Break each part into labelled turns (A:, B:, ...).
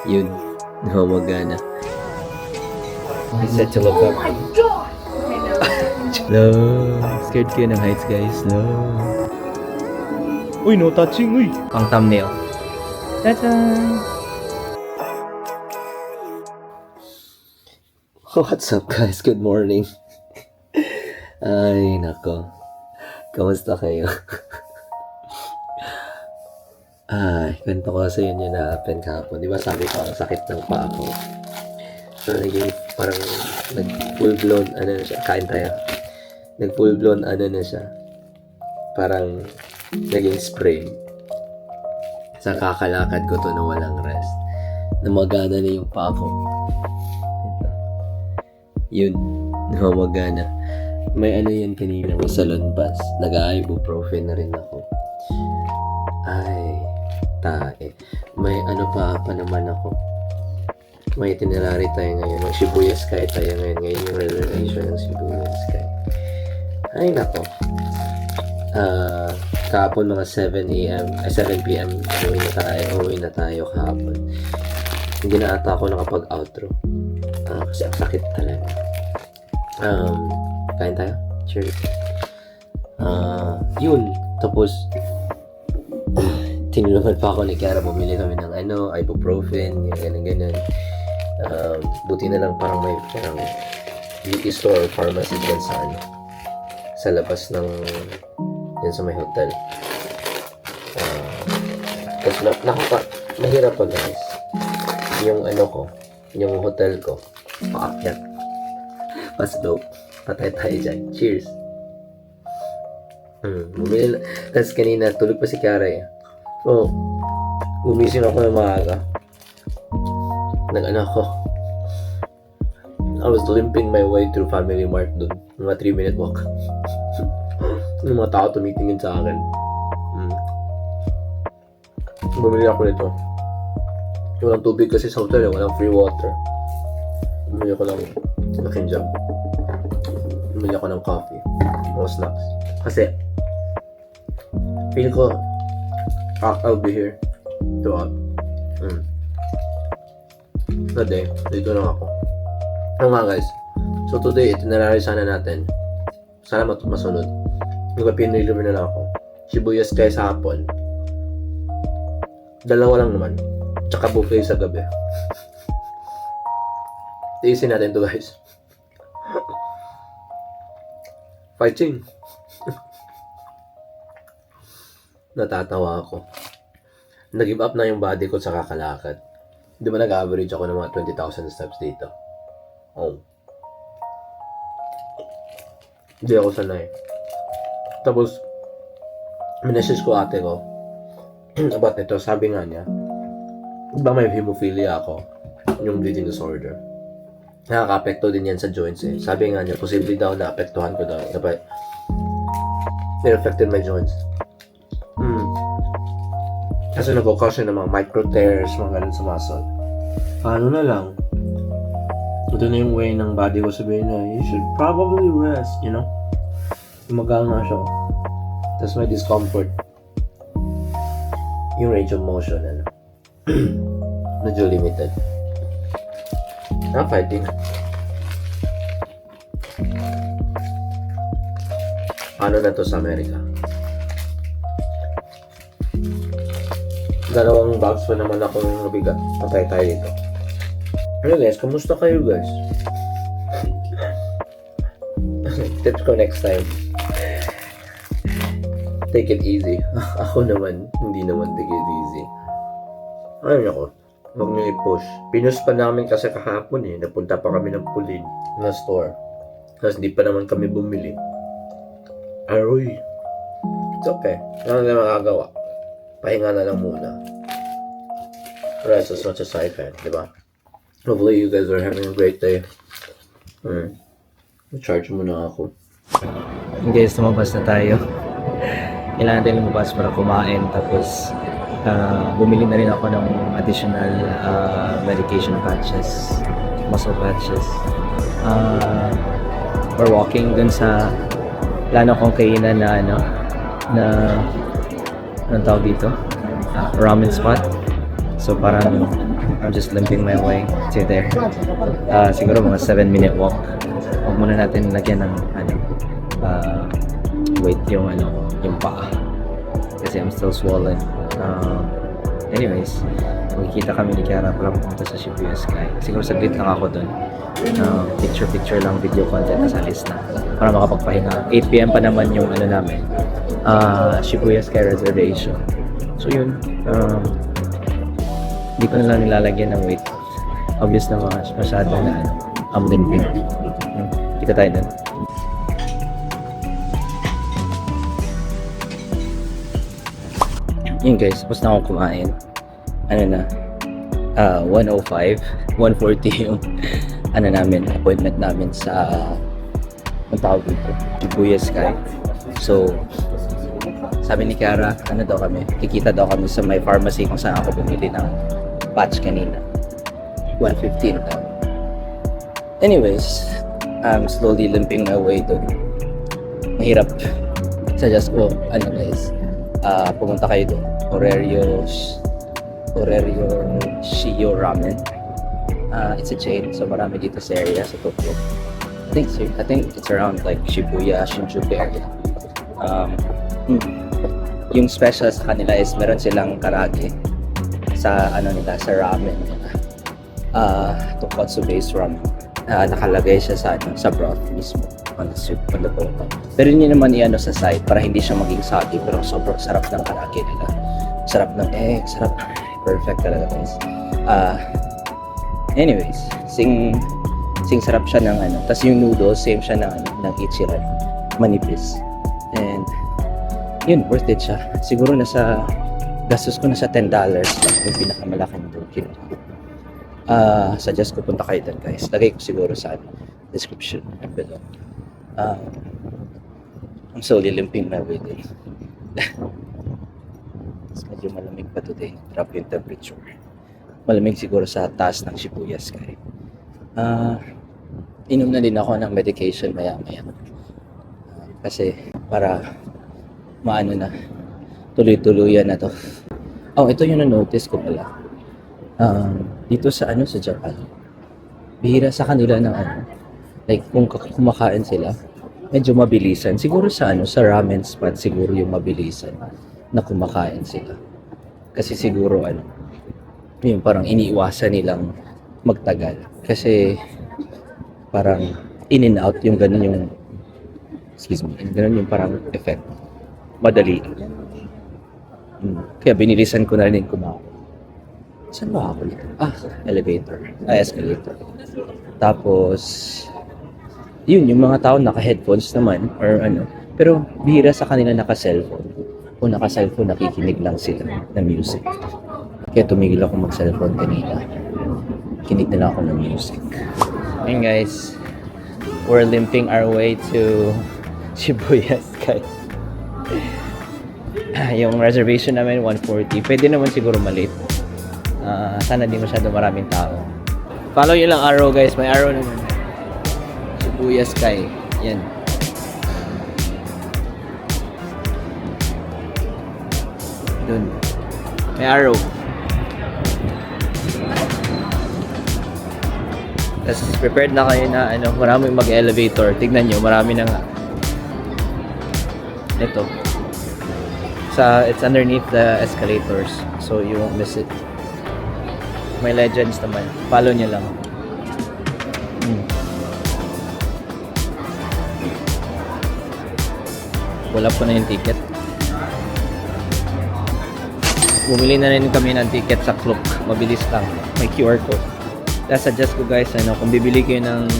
A: Yun, gumagana. I said to look up. No, scared kayo ng heights, guys. No. Uy, no touching, uy. Pang thumbnail. Ta-da! What's up, guys? Good morning. Ay, nako. Kamusta kayo? Ay, kwento ko sa inyo na happen kahapon. Di ba sabi ko, ang sakit ng paa ko. So, naging parang nag-full blown, ano na siya, kain tayo. Nag-full blown, ano na siya. Parang naging sprain. Sa kakalakad ko to na walang rest. Namagana na yung paa ko. Ito. Yun, namagana. May ano yan kanina, may salon bus. Nag-ibuprofen na rin ako. Ay, tae. May ano pa naman ako. May itinerary tayo ngayon. Ang Shibuya Sky tayo ngayon. Ngayon yung reservation ng Shibuya Sky. Ay, nako. Kahapon mga 7 p.m. Uwi na tayo kahapon. Hindi na ata ako nakapag-outro. Kasi ang sakit talaga. Kain tayo? Cheers. Yun. Tapos, tinulungan pa ako ni Kiara. Bumili kami ng ibuprofen, yung ganun. Buti na lang parang may beauty store or pharmacy dyan sa labas ng yan sa may hotel. Tapos mahirap pa, guys. Yung yung hotel ko, paakyat. Pasdo. Patay tayo dyan. Cheers. Bumili na. Tapos kanina, tulog pa si Kiara eh. So, gumising ako ng maaga. Ako. I was limping my way through Family Mart dun. Mga 3-minute walk. Yung mga tao tumitingin sa akin. Bumili ako nito. Walang tubig kasi sa hotel, walang free water. Bumili ako ng malaking jug. Bumili ako ng coffee. Mga snacks. Kasi, feel ko, I'll be here throughout. Today, dito lang ako. Nga guys, so today, itinerary sana natin. Sana masunod. Piniliver na lang ako. Shibuya Sky sa hapon. Dalawa lang naman. Tsaka buffet sa gabi. Tiisin natin to, guys. Fighting. Natatawa ako. Nag-give up na yung body ko sa kakalakad. Hindi ba nag-average ako ng mga 20,000 steps dito? Oh. Hindi ako sanay. Tapos, minessage ko ate ko about ito. Sabi nga niya, diba may hemophilia ako? Yung bleeding disorder. Nakaka-apekto din yan sa joints eh. Sabi nga niya, posible daw na apektuhan ko daw. Diba? It affected my joints. Kasi nag-occasion ng mga micro tears, mga ganun sa muscle. Paano na lang? Ito na yung way ng body ko sabihin na, you should probably rest, you know? Tumagal na siya. Tapos may discomfort. Yung range of motion, medyo limited. Fighting. Paano na to sa Amerika? Dalawang bags pa naman ako yung mabigat. Patay tayo dito. Ano guys, kamusta kayo guys? Tips ko next time. Take it easy. Ako naman, hindi naman take it easy. Ayun ako, huwag nyo i-push. Pinus pa namin kasi kahapon eh. Napunta pa kami ng Pulin na store. Tapos di pa naman kami bumili. Aroy. It's okay. Ano na makagawa? Pahinga na lang muna. Rest as much as I can, diba? Hopefully you guys are having a great day. Charge muna ako. Guys, lumabas na tayo. Kailangan tayo lumabas para kumain. Tapos, bumili na rin ako ng additional medication patches. Muscle patches. We're walking dun sa plano kong kainan na anong tawag dito? Ramen spot.
B: So parang I'm just limping my way to there. Siguro mga 7-minute walk. Huwag muna natin lagyan ng weight yung yung paa. Kasi I'm still swollen. Anyways, magkikita kami ni Kiara pala pumunta sa Shibuya Sky. Siguro saglit lang ako dun. Picture lang, video content na alis na para makapagpahinga. 8 PM pa naman yung namin, Shibuya Sky reservation. So yun, hindi ko na lang nilalagyan ng weight. Obvious na masyado na limping. Kita tayo dun. Yun guys, tapos na akong kumain. 1:05, 1:40 yung namin, appointment namin sa ang tawag dito, Shibuya Sky. So, sabi ni Kiara, daw kami, kikita daw kami sa may pharmacy kung saan ako bumili ng patch kanina. 1:15 daw. Anyways, I'm slowly limping my way doon. Mahirap. Suggest ko, guys, pumunta kayo doon. Horario Shio Ramen. It's a chain, so marami dito sa area sa Tokyo. I think it's around like Shibuya, Shinjuku area. Yung special sa kanila is meron silang karage sa nila, sa ramen nila. Tonkotsu based ramen. Nakalagay siya sa broth mismo, on the soup, on the bottom. Pero yun naman sa side para hindi siya maging soggy, pero sobrang sarap ng karage nila. Sarap ng egg, sarap. Perfect talaga guys. Anyways, sing sarap siya ng tas yung noodles same siya ng Ichiran, manipis. And yun, worth it siya. Siguro nasa gastos ko nasa $10 lang yung pinakamalaking doon. Suggest ko punta kayo doon guys. Lagay ko siguro sa description below. I'm slowly limping my way din. Medyo malamig pa today. Drop yung temperature. Malamig siguro sa taas ng Shibuya Sky. Inom na din ako ng medication maya-maya. Kasi para na tuloy-tuluyan na to. Ito yung na-notice ko pala. Dito sa sa Japan. Bihira sa kanila ng like kung kumakain sila, medyo mabilisan. Siguro sa sa ramen spot siguro yung mabilisan na kumakain sila. Kasi siguro yung parang iniiwasan nilang magtagal. Kasi parang in and out yung ganun yung ganun yung parang effect. Madali. Kaya binilisan ko na rin kumain. Saan ba ako dito? Elevator. Escalator. Tapos yun, yung mga tao naka-headphones naman or pero bihira sa kanila naka-cellphone. Kung naka-cellphone, nakikinig lang sila ng music. Kaya tumigil ako mag-cellphone kanina. Kinig na lang ako ng music. And guys, we're limping our way to Shibuya Sky. Yung reservation namin 1:40. Pwede naman siguro malate. Sana di masyado maraming tao. Follow yun lang arrow guys. May arrow naman. Shibuya Sky. Yan. Dun. May arrow. Tapos prepared na kayo na maraming mag-elevator. Tignan nyo, marami na nga. Ito. It's underneath the escalators. So you won't miss it. May legends naman. Follow nyo lang. Wala po na yung ticket. Bumili na rin kami ng ticket sa Klook. Mabilis lang. May QR code. That's suggest ko guys, kung bibili kayo ng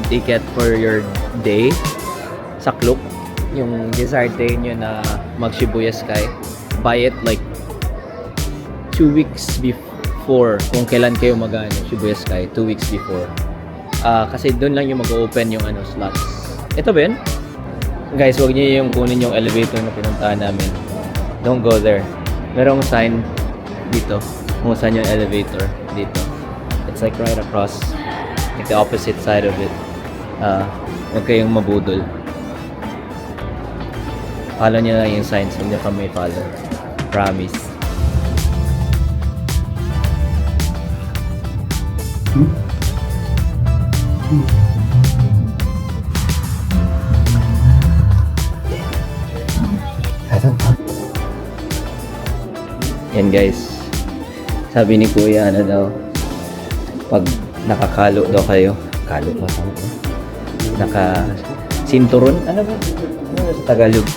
B: ticket for your day sa Klook, yung desired day nyo na mag Shibuya Sky, buy it like 2 weeks before. Kung kailan kayo mag Shibuya Sky, 2 weeks before. Kasi doon lang yung mag-open yung slots. Ito ba yun? Guys, wag niyo yung kunin yung elevator na pinuntahan namin. Don't go there. Merong sign dito kung saan yung elevator dito. It's like right across, like the opposite side of it. Huwag kayong mabudol. Follow nyo lang yung signs, hindi pa may follow. Promise. Yan guys. Sabi ni Kuya, ano daw, pag nakakalo daw kayo, kalo ba? Naka-sinturon? Ano ba? Ano ba sa Tagalog?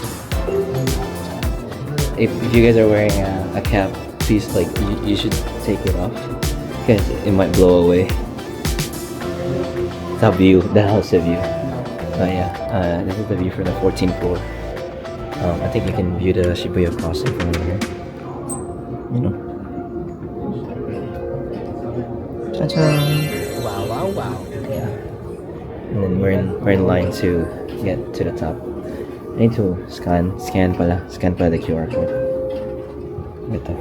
B: If you guys are wearing a cap, please, like, you should take it off. Because it might blow away. The view, the house view. Oh yeah, this is the view from the 14th floor. I think you can view the Shibuya crossing from here. You know. Ta-da! Wow, wow, wow. Yeah. And then we're in line to get to the top. I need to scan pala the QR code. Ito.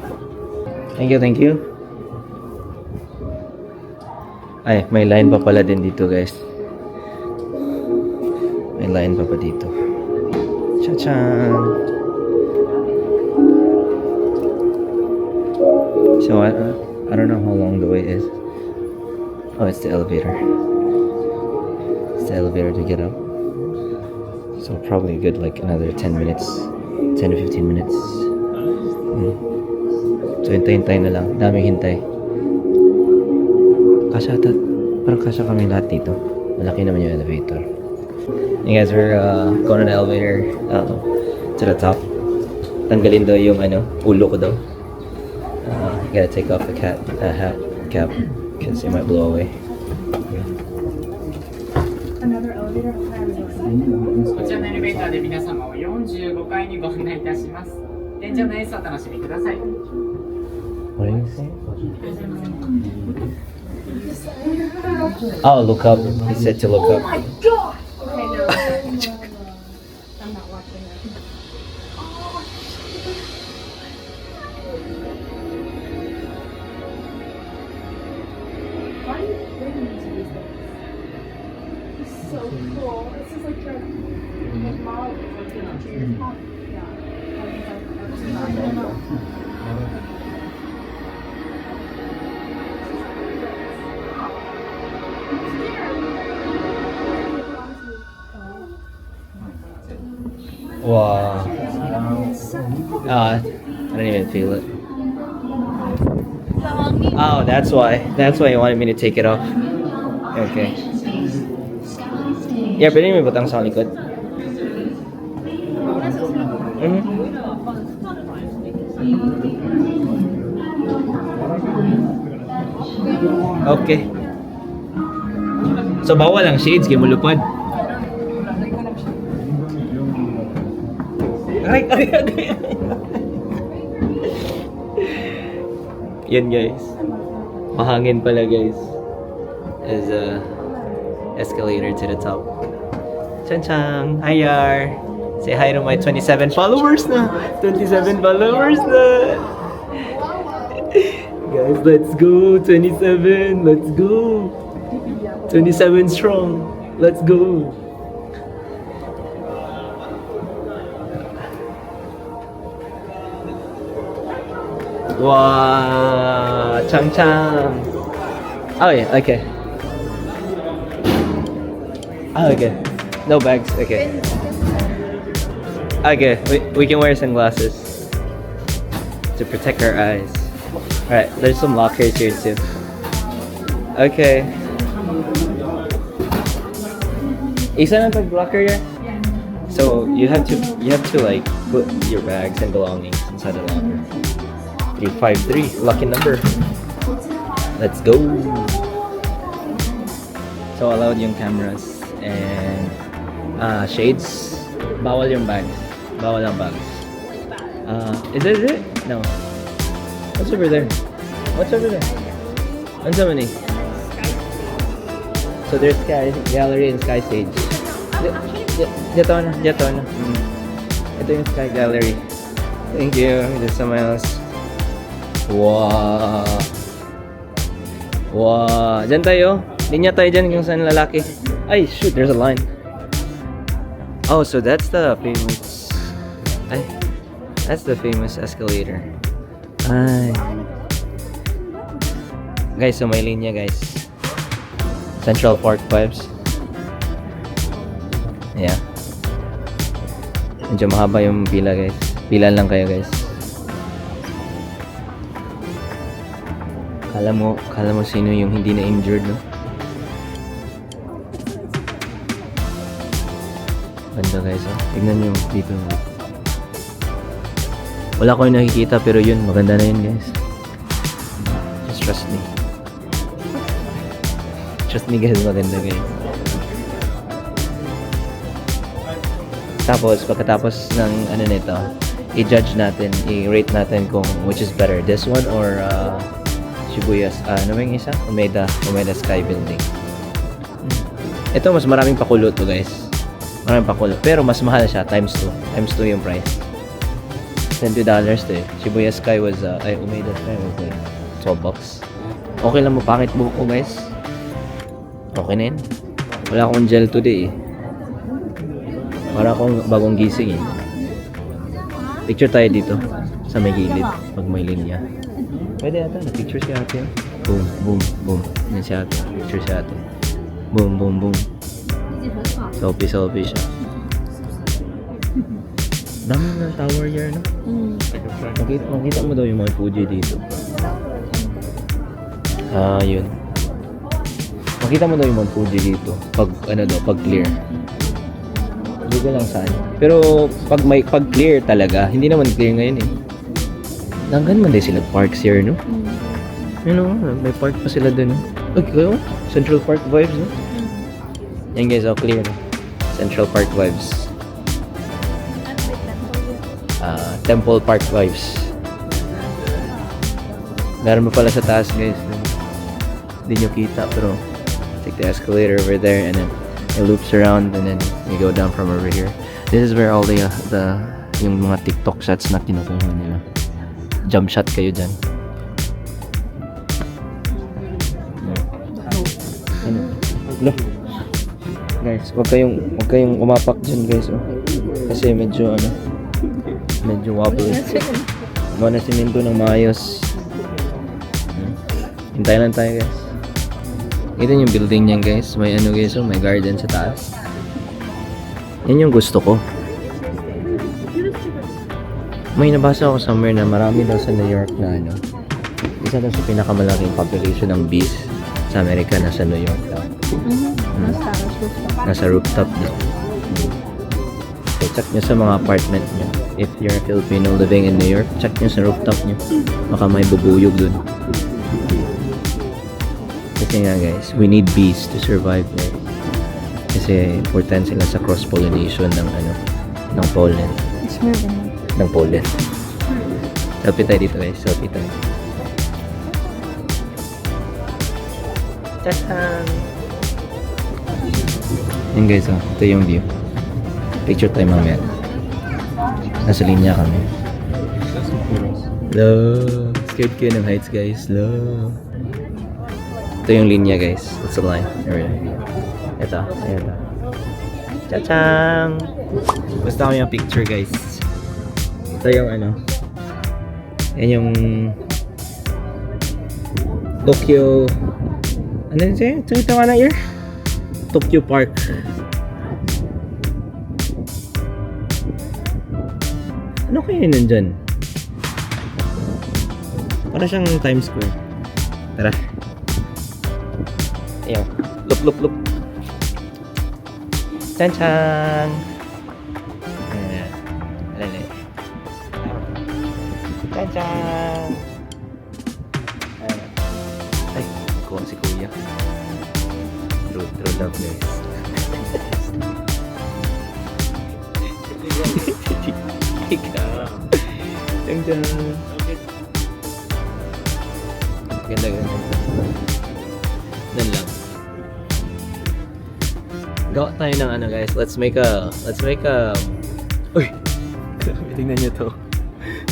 B: Thank you. Ay, may line pa pala din dito, guys. May line pa dito. Cha-chan! So, I don't know how long the wait is. Oh, it's the elevator. It's the elevator to get up. So, probably good like another 10 minutes. 10 to 15 minutes. So, hintay-hintay na lang. Daming hintay. Parang kasya kami lahat dito. Malaki naman yung elevator. You guys, we're going on the elevator to the top. Tanggalin daw yung ulo ko daw. Gotta take off the cap because it might blow away.
C: Another elevator.
D: こちらのエレベーターで皆様を45階にご案内いたします。天井の演奏をお楽しみください。
B: What are you saying? Oh, look up. He said to look up.
C: Okay, no. I'm not watching that. Why are you bringing me to these things? It's so cool. This is like your model is like to your pop. Yeah. I don't know.
B: Wow. I didn't even feel it. Oh, that's why. That's why you wanted me to take it off. Okay. Yeah, pwede mo butang sa likod. Okay. So, bawal ang shades, kaya mulupad. Aray. Yan guys. Mahangin pala guys. There's a escalator to the top. Chan-chan! Hi Yar! Say hi to my 27 followers na! 27 followers na! Guys, let's go! 27! Let's go! 27 strong! Let's go! Wow, Chang Chang. Oh yeah, okay. Oh, okay. No bags, okay. Okay, we can wear sunglasses to protect our eyes. Alright, there's some lockers here too. Okay. Isa na pag-locker yan? So you have to like put your bags and belongings inside the locker. 353, lucky number. Let's go. So allowed yung cameras and shades. Bawal yung bags. Bawal ang bags. Is this it? No. What's over there? What's over there? What's so many? So there's Sky Gallery and Sky Stage. Dito na. Ito yung Sky Gallery. Thank you. There's someone else. Wow. Wow. Diyan tayo. Linya tayo dyan kung saan lalaki. Ay, shoot. There's a line. Oh, so that's the famous... Ay. That's the famous escalator. Ay. Guys, so may linya guys. Central Park vibes. Yeah. Medyo mahaba yung pila guys. Pila lang kayo guys. Kala mo sino yung hindi na injured, no? Ganda guys, oh. Tignan nyo dito. Wala ko yung nakikita pero yun, maganda na yun guys. Just trust me. Trust me guys, maganda guys. Tapos, pagkatapos ng ano nito, i-judge natin, i-rate natin kung which is better, this one or Shibuya's, ano yung isa? Umeda Sky Building. Ito, mas maraming pakulo to guys. Maraming pakulo. Pero mas mahal siya, times 2. Times 2 yung price. $20 to eh. Shibuya Sky was, Umeda Sky was like $12. Okay lang mo, pangit buhok ko guys. Okay na yun. Wala akong gel today eh. Para akong bagong gising eh. Picture tayo dito sa may gilid pag may linya. Pwede ata, na-picture si ate. Boom, boom, boom. Yan si ate. Picture si ate. Boom, boom, boom. Selfie siya. Dami ng tower here, no? Makita mo daw yung mga Fuji dito. Yun. Makita mo daw yung mga Fuji dito. Pag clear. Hindi ko lang saan. Pero pag clear talaga, hindi naman clear ngayon eh. Hanggang man din sila parks here, no? You know, may park pa sila dun. Okay, Central Park vibes, no? Yan guys, clear na. Central Park vibes. Temple Park vibes. Meron pa pala sa taas guys. Hindi nyo kita pero take the escalator over there and then it loops around and then you go down from over here. This is where all the yung mga TikTok shots na kinukuha nila. Jump shot kayo dyan. Ano? Guys, wag kayong umapak dyan guys. Oh. Kasi medyo wobbly. Gawa na simento ng maayos. Hintayin lang tayo guys. Ito yung building niyan guys. May guys, may garden sa taas. Yan yung gusto ko. May nabasa ako somewhere na marami daw sa New York na isa daw sa pinakamalaking population ng bees sa Amerika nasa New York daw. Nasa rooftop daw. So check nyo sa mga apartment nyo. If you're a Filipino living in New York, check nyo sa rooftop nyo. Baka may bubuyog dun. Kasi nga guys, we need bees to survive guys. Kasi important sila sa cross-pollination ng pollen. Ng pollen. Selfie tayo dito guys, selfie tayo. Tadaan! Yan guys, ito yung view. Picture tayo mamaya. Nasa linya kami. Hello! Scared kayo ng heights guys. Hello! Ito yung linya guys. That's the line. Ito. Ayan. Cha-chang! Basta ko yung picture guys. Ito yung yan yung Tokyo ano yun siya? Ito nga na year? Tokyo Park. Ano kaya yun nandyan? Para siyang Times Square. Tara. Ayaw. Look. Chan-chan! Ayan. Alala. Chan-chan! Ay, kuha si Kuya. True love guys. Ikaw. Chan-chan! Ganda. Nan lang. Gawa tayo ng guys. Let's make a uy! Tingnan nyo to.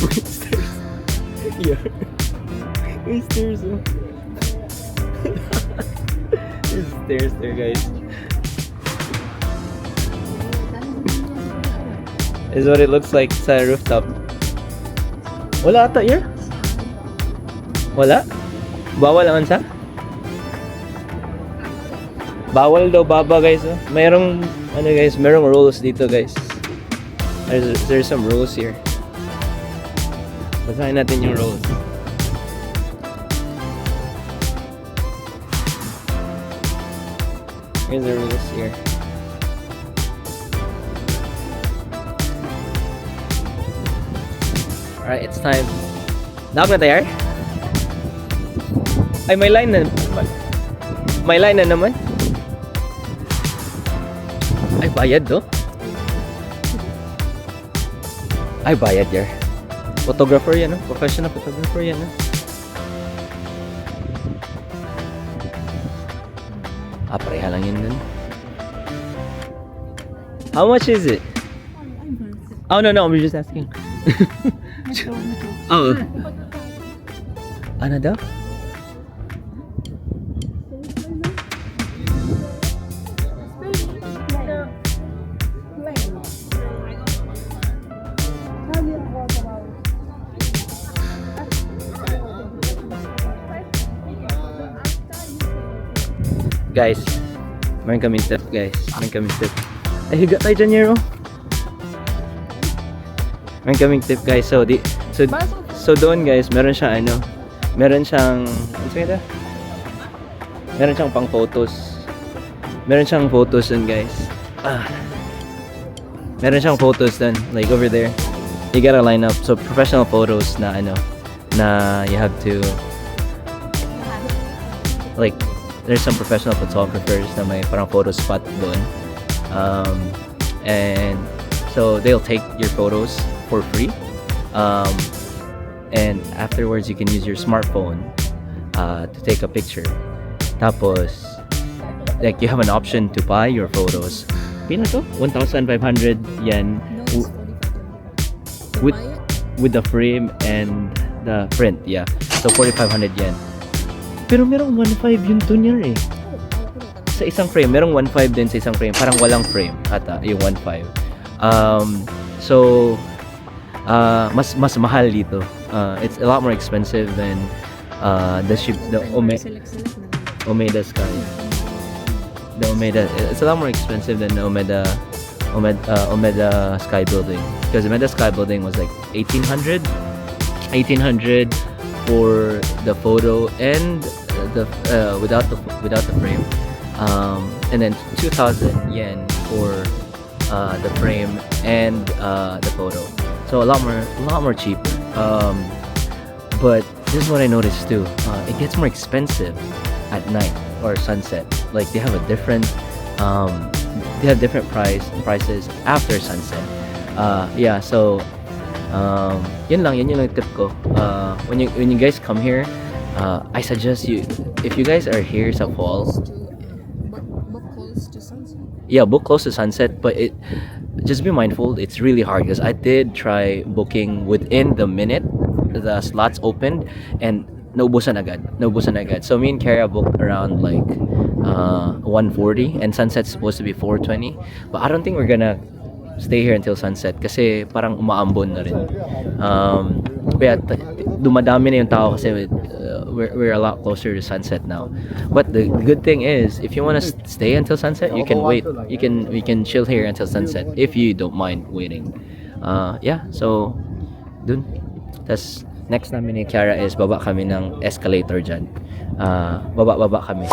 B: May stairs. Yeah. May stairs oh. There's stairs there guys. This is what it looks like sa rooftop. Wala ata here? Wala? Bawal naman sa? Bawal daw baba guys. Oh. Merong merong rules dito guys. There's some rules here. Basahin natin yung rules. Here's the rules here. Alright, it's time. Nakap na tayo? Ay, may line na. May line na naman. Ay, bayad do? Ay, bayad yan. Photographer yan, no? Professional photographer yan, no? Pareha lang yun dun. How much is it? Oh, no, I'm just asking. Oh. Ano daw? Guys, meron kaming tip guys. Meron kaming tip. Eh, higa tayo dyan, Yero. Meron kaming tip guys. So doon guys, meron siyang meron siyang meron siyang pang photos. Meron siyang photos dun guys. Meron siyang photos dun, like over there. You gotta line up. So professional photos na na you have to like there's some professional photographers na may parang photo spot doon. And so they'll take your photos for free. And afterwards you can use your smartphone to take a picture. Tapos like you have an option to buy your photos. Pino to? 1,500 yen with the frame and the print. Yeah. So 4,500 yen. Pero merong 1.5 yung tuner eh. Sa isang frame, merong 1.5 din sa isang frame. Parang walang frame ata, yung 1.5. So, mas mahal dito. It's a lot more expensive than the Omeda Sky. The Omeda, it's a lot more expensive than the Omeda Sky Building. Because Omeda Sky Building was like 1,800 for the photo and the without the frame, and then 2,000 yen for the frame and the photo. So a lot more cheaper. But this is what I noticed too. It gets more expensive at night or sunset. Like they have a different prices after sunset. Yeah. So. Yun lang tip ko. When you guys come here, I suggest you, if you guys are here sa falls,
C: book close to sunset.
B: Yeah, book close to sunset, but just be mindful, it's really hard because I did try booking within the minute the slots opened and naubusan agad. So me and Kara booked around like 1:40 and sunset's supposed to be 4:20, but I don't think we're gonna stay here until sunset kasi parang umaambon na rin. Kaya dumadami na yung tao kasi we're a lot closer to sunset now. But the good thing is, if you want to stay until sunset, you can wait. We can chill here until sunset if you don't mind waiting. Yeah, so dun. Tas next namin ni Kiara is baba kami ng escalator dyan. Baba kami.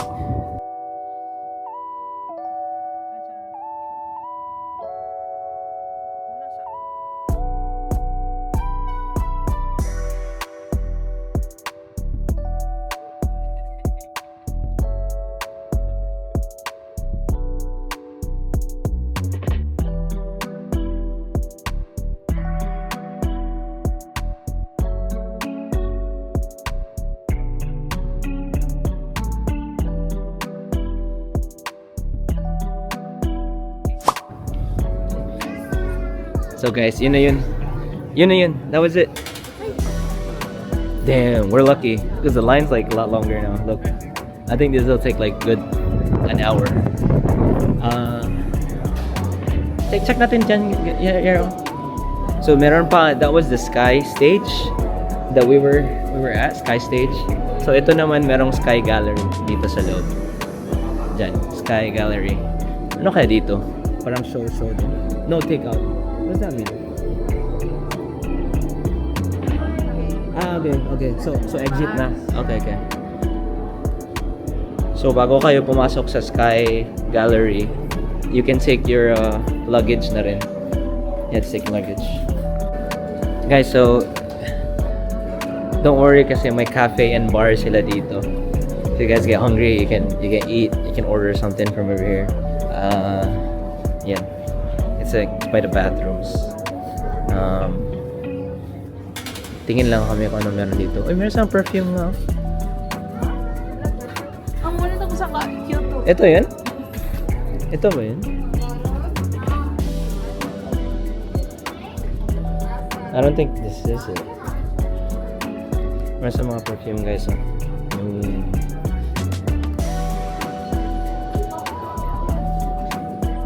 B: So guys, yun na yun. That was it. Damn, we're lucky because the line's like a lot longer now. Look, I think this will take like good an hour. Check natin dyan. Yeah. So meron pa, that was the Sky Stage that we were at, Sky Stage. So ito naman merong Sky Gallery dito sa loob. Diyan, Sky Gallery. Ano kaya dito? Parang show din. No takeout. What does that mean? Okay. So exit na. Okay. So bago kayo pumasok sa Sky Gallery, you can take your luggage na rin. You have to take luggage. Guys, so don't worry kasi may cafe and bar sila dito. If you guys get hungry, you can eat, you can order something from over here. Yeah. It's like by the bathrooms. Tingin lang kami kung ano meron dito. Uy, meron siyang perfume nga.
C: Ang muna ito sa Kyoto.
B: Ito yun? Ito ba yun? I don't think this is it. Meron sa mga perfume guys.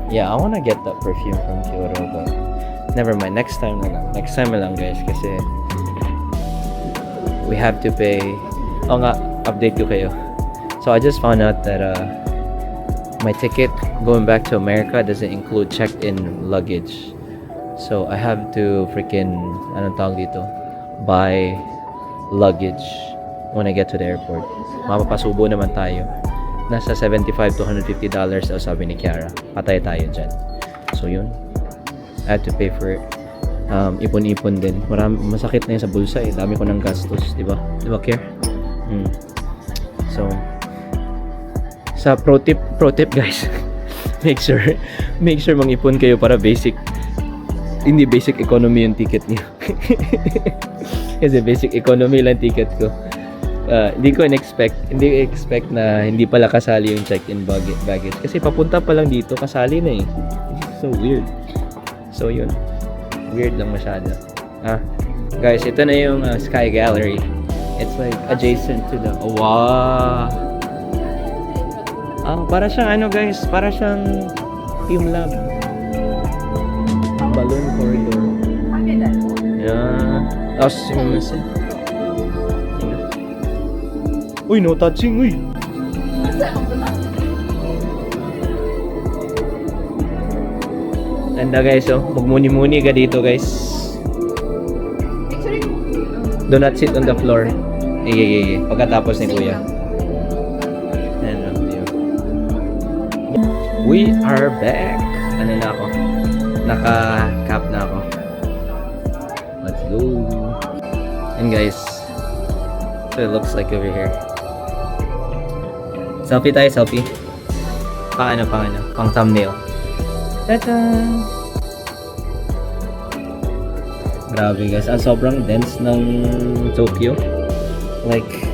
B: Yeah, I wanna get that perfume from Kyoto, but never mind. Next time na lang. Next time na lang guys kasi we have to pay. Oh nga, update ko kayo. So I just found out that my ticket going back to America doesn't include checked-in luggage. So I have to freaking anong tawag dito? Buy luggage when I get to the airport. Mapapasubo naman tayo. Nasa $75 to $150 daw sabi ni Kiara. Patay tayo dyan. So yun. I have to pay for it. Ipon-ipon din. Masakit na yun sa bulsa eh. Dami ko ng gastos. Diba? Diba, Kiara? So, sa pro tip guys. make sure mang-ipon kayo para hindi basic economy yung ticket niyo. Kasi basic economy lang ticket ko. Hindi expect na hindi pala kasali yung checked-in baggage. Kasi papunta pa lang dito, kasali na eh. It's so weird. So yun. Weird lang masyado. Guys, ito na yung Sky Gallery. It's like adjacent to the... Oh, wow! Para siyang ano guys, para siyang Team Lab. Balloon corridor. Yeah. Sumimasen. Uy, no touching, uy! Ganda guys, magmuni-muni ka dito guys. Do not sit on the floor. Pagkatapos ni Kuya. We are back. Ano na ako? Naka-cap na ako. Let's go. And guys, so it looks like over here. Selfie tayo, selfie. Pang thumbnail. Tada! Grabe guys, sobrang dense ng Tokyo. Like,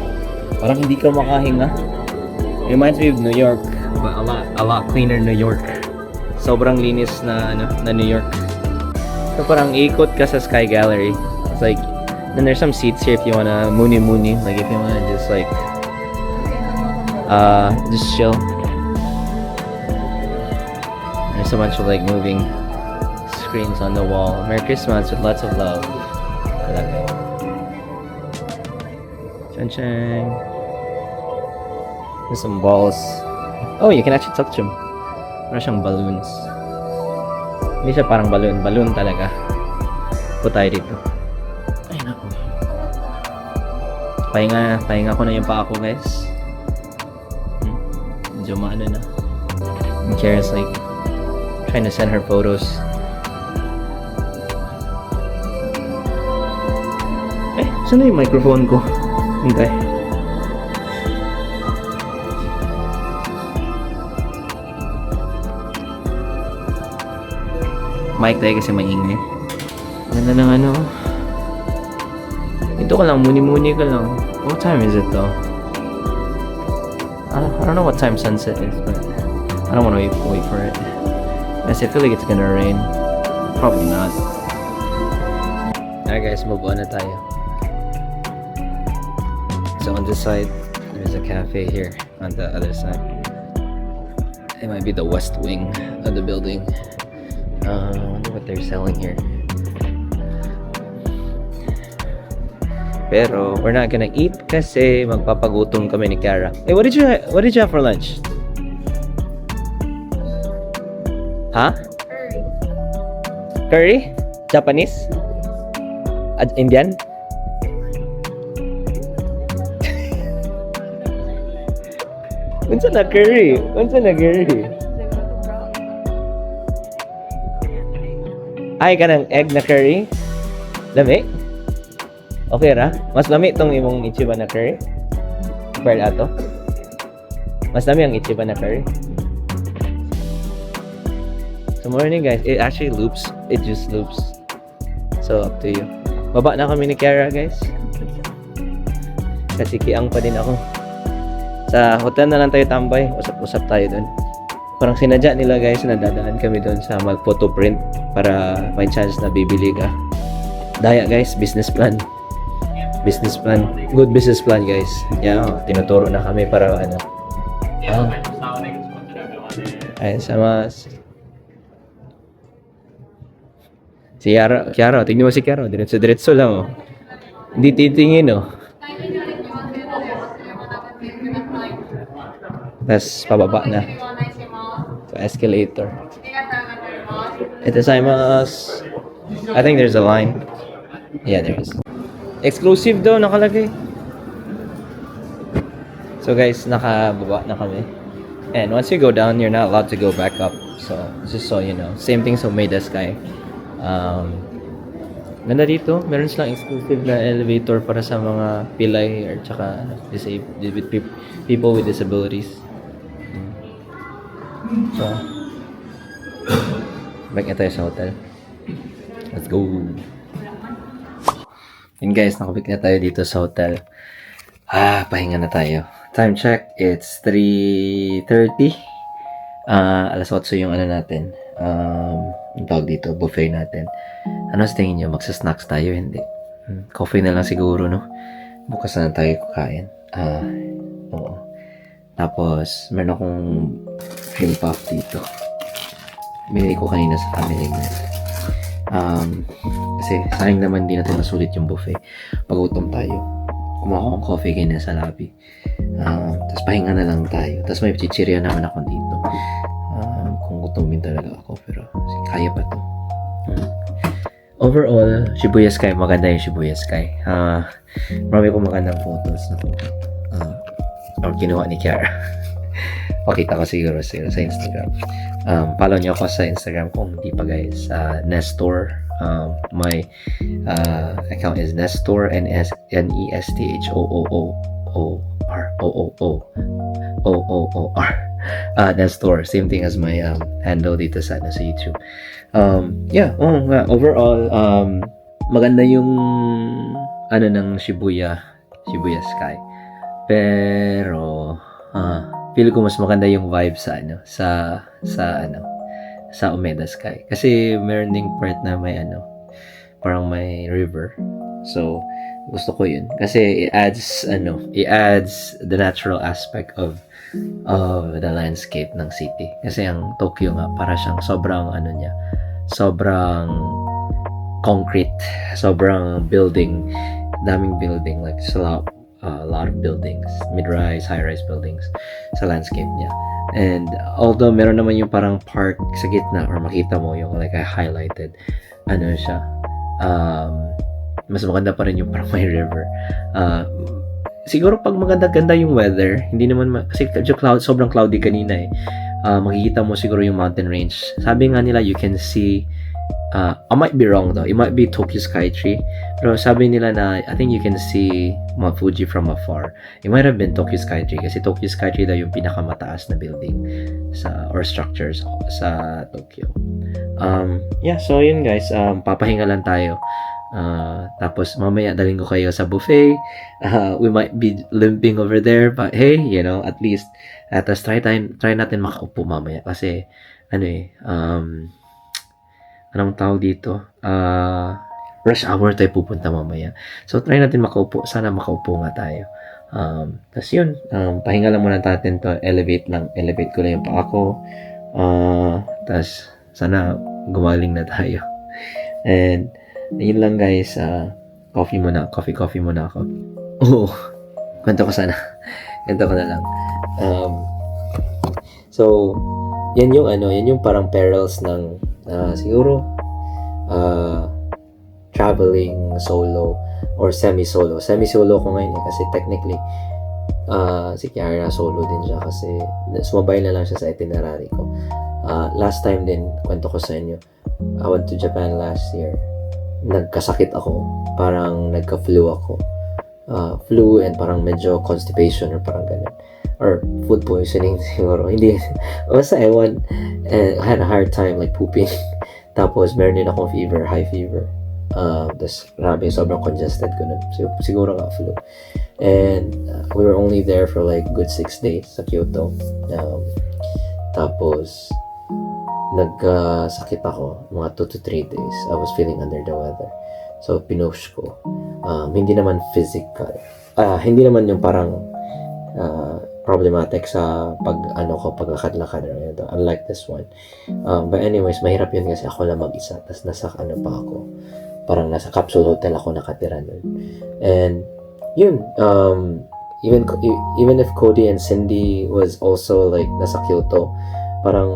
B: parang hindi ka makahinga. Reminds me of New York, but a lot cleaner New York. Sobrang linis na New York. So parang ikot ka sa Sky Gallery. It's like, then there's some seats here if you wanna muni, like if you wanna just like just chill. There's a bunch of like moving screens on the wall. Merry Christmas with lots of love. Chan. There's some balls. Oh, you can actually touch them. Meron siyang balloons. Hindi siya parang balloon talaga. Po tayo dito. Ay naku. Pahinga ko na yung paa ko guys. Medyo maano na. And Kara's like trying to send her photos. Saan na yung microphone ko? Hintay. Mic tayo kasi maingay. Ganda ng ano. Ito ka lang, muni-muni ka lang. What time is it though? I don't know what time sunset is, but I don't want to wait for it. Yes, I feel like it's gonna rain. Probably not. Alright guys, move on na tayo. So on this side, there's a cafe here. On the other side, it might be the west wing of the building. I wonder what they're selling here. Pero we're not gonna eat kasi magpapagutom kami ni Kara. Hey, what did you have for lunch? Ha?
C: Curry.
B: Curry? Japanese? Indian? Unsa na curry? Unsa na curry? Ay, kanang egg na curry? Lami? Okay ra? Mas lami tong imong Ichiban na curry? Compare ato? Mas lami ang Ichiban na curry? So morning guys, it actually loops. It just loops. So up to you. Baba na kami ni Kiara guys. Kasi kiang pa din ako. Sa hotel na lang tayo tambay. Usap-usap tayo dun. Parang sinadya nila guys na dadaan kami dun sa mag-photo print para may chance na bibili ka. Daya guys, business plan. Business plan. Good business plan guys. Yeah, tinuturo na kami para ano. Ayun sa mas. Si Kiara, tignan mo si Kiara. Diretso lang oh. Hindi titingin oh. Tapos pababa na. So escalator. Itazaimasu. I think there's a line. Yeah, there is. Exclusive daw nakalagay. So guys, nakababa na kami. And once you go down, you're not allowed to go back up. So just so you know. Same thing sa Umeda Sky. Ganda dito. Meron silang exclusive na elevator para sa mga pilay or tsaka disabled people with disabilities. So, back na tayo sa hotel. Let's go. Yun guys, nakabalik na tayo dito sa hotel. Pahinga na tayo. Time check, it's 3:30. Alas 8 yung ano natin. Yung tawag dito, buffet natin. Ano sa tingin nyo? Magsa-snacks tayo? Hindi. Coffee na lang siguro, no? Bukas na tayo kukain. Oo. Tapos, meron akong cream puff dito. Binili ko kanina sa family mo. Kasi sayang naman di natin masulit yung buffet. Pag-utom tayo. Kumuha ko ng coffee kanina sa lobby. Tapos pahinga na lang tayo. Tapos may chichirya naman ako dito. Kung gutumin talaga ako. Pero kaya pa to. Overall, Shibuya Sky. Maganda yung Shibuya Sky. Marami kong magandang photos na ko. Or kinuha ni Kiara. Pakita ko siguro sa Instagram. Follow nyo ako sa Instagram kung hindi pa guys. Nestor. My account is Nestor. Nestor. Nestor. Same thing as my handle dito sa YouTube. Overall, maganda yung ano ng Shibuya Sky. Pero feel ko mas maganda yung vibe sa Umeda Sky. Kasi meron ding part na may parang may river. So gusto ko yun kasi it adds the natural aspect of the landscape ng city. Kasi ang Tokyo nga para siyang sobrang concrete, sobrang building, daming building, like a lot of buildings, mid-rise, high-rise buildings sa landscape niya. And although meron naman yung parang park sa gitna or makita mo yung like I highlighted, siya, mas maganda pa rin yung parang may river. Siguro pag maganda-ganda yung weather, hindi naman kasi sobrang cloudy kanina makikita mo siguro yung mountain range. Sabi nga nila you can see I might be wrong though. It might be Tokyo Skytree. Pero sabi nila na I think you can see Mount Fuji from afar. It might have been Tokyo Skytree kasi Tokyo Skytree daw yung pinakamataas na building or structures sa Tokyo. So yun guys, papahinga lang tayo. Tapos mamaya daling ko kayo sa buffet. We might be limping over there but hey, at least tapos try natin makaupo mamaya kasi anong tawag dito? Rush hour tayo pupunta mamaya. So, try natin makaupo. Sana makaupo nga tayo. Tapos yun. Pahinga lang muna natin to. Elevate ko lang yung paa ko. Tapos, sana gumaling na tayo. And, yun lang guys. Coffee muna ako. Oo. Kwento ko na lang. So,
A: yan yung yan yung parang perils ng siguro traveling solo or semi-solo. Semi-solo ko ngayon kasi technically si Kiara solo din siya kasi sumabay na lang siya sa itinerary ko. Last time din, kwento ko sa inyo, I went to Japan last year. Nagkasakit ako. Parang nagka-flu ako. Flu and parang medyo constipation or parang ganun. Or food poisoning siguro. Hindi. Basta ewan. I had a hard time like pooping. Tapos meron din akong fever, high fever. Tapos grabe, sobrang congested ko nun. Siguro nga flu. And we were only there for like good 6 days sa Kyoto. Tapos nagkasakit ako mga 2 to 3 days. I was feeling under the weather. So pinush ko. Hindi naman physical. Hindi naman yung parang problematic sa paglakad-lakad. Unlike this one. But anyways, mahirap yun kasi ako lang mag-isa. Tapos nasa pa ako. Parang nasa capsule hotel ako nakatira nun. And yun, even if Cody and Cindy was also like nasa Kyoto, parang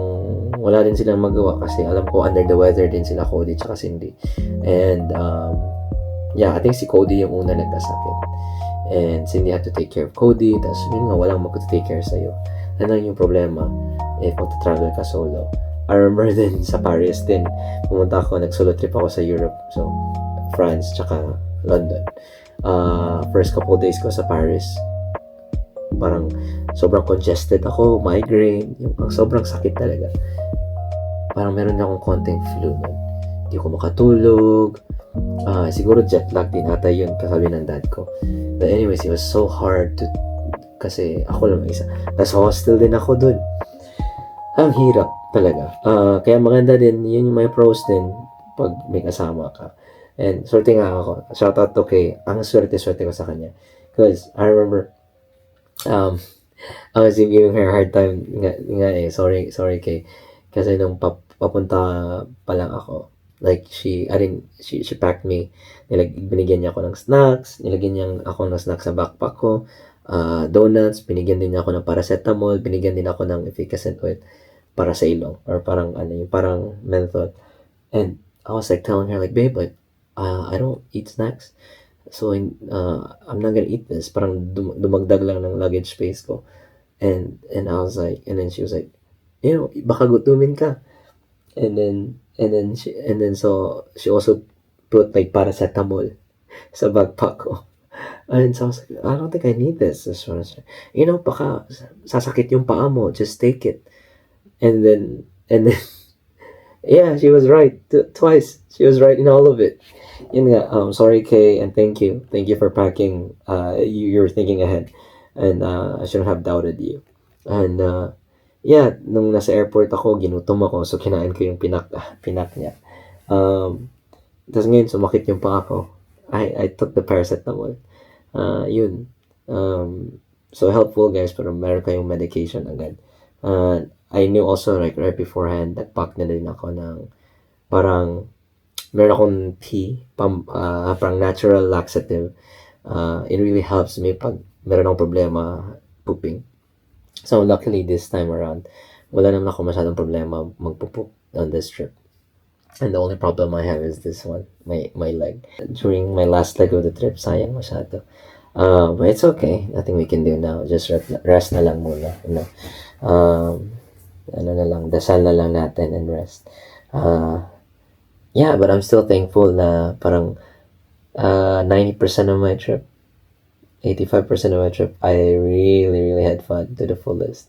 A: wala din silang magawa kasi alam ko under the weather din sila Cody tsaka Cindy. And I think si Cody yung una nagkasakit. And Cindy had to take care of Cody. Tapos yun nga, walang mag-take care sa'yo. Ano yung problema if magta-travel ka solo. I remember din sa Paris din, pumunta ako, nag-solo trip ako sa Europe. So, France tsaka London. First couple days ko sa Paris, parang sobrang congested ako, migraine, yung sobrang sakit talaga. Parang meron akong konting flu nun. Hindi ko makatulog. Siguro jet lag din ata yun, kasabi ng dad ko. But anyways, it was so hard to, kasi ako lang isa. Tapos hostel din ako dun. Ang hirap talaga. Kaya maganda din, yun yung may pros din pag may kasama ka. And swerte nga ako. Shout out to Kay. Ang swerte ko sa kanya. Because I remember, I was giving her a hard time nga Sorry Kay. Kasi nung papunta pa lang ako, like she packed me. Binigyan niya ako ng snacks. Nilagyan niya ako ng snacks sa backpack ko. Donuts. Binigyan din niya ako ng paracetamol. Binigyan din ako ng efficacent oil para sa ilong. Or parang yung parang menthol. And I was like telling her like, babe, like, I don't eat snacks. So, I'm not gonna eat this. Parang dumagdag lang ng luggage space ko. And I was like, and then she was like, baka gutumin ka. And then she also put like paracetamol sa backpack ko. And so I was like, I don't think I need this. Baka sasakit yung paa mo. Just take it. And then yeah, she was right. Twice. She was right in all of it. Yun nga, sorry Kay, and thank you for packing. You're thinking ahead, and I shouldn't have doubted you. And nung nasa airport ako, ginutom ako, so kinain ko yung pinak niya. Tapos ngayon sumakit yung paa ko. I took the paracetamol. Yun. So helpful guys, pero meron kayong medication agad. I knew also like right beforehand, nag-pack na din ako ng parang meron akong tea, parang natural laxative. It really helps me pag meron akong problema pooping. So luckily this time around, wala naman ako masyadong problema magpupoop on this trip. And the only problem I have is this one, my leg. During my last leg of the trip, sayang masyado. But it's okay. Nothing we can do now. Just rest na lang muna. Dasal na lang natin and rest. But I'm still thankful na parang 90% of my trip, 85% of my trip, I really, really had fun to the fullest.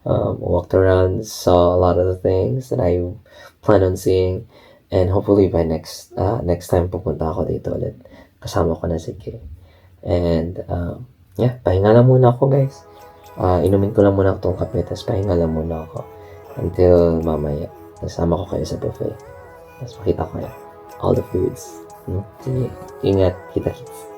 A: Walked around, saw a lot of the things that I plan on seeing, and hopefully by next time pupunta ako dito ulit, kasama ko na si Kay. And pahinga lang muna ako guys. Inumin ko lang muna itong kape, tapos pahinga lang muna ako until mamaya. Kasama ko kayo sa buffet. Tapos makita ko kayo all the foods. Sige, ingat, kita-kits.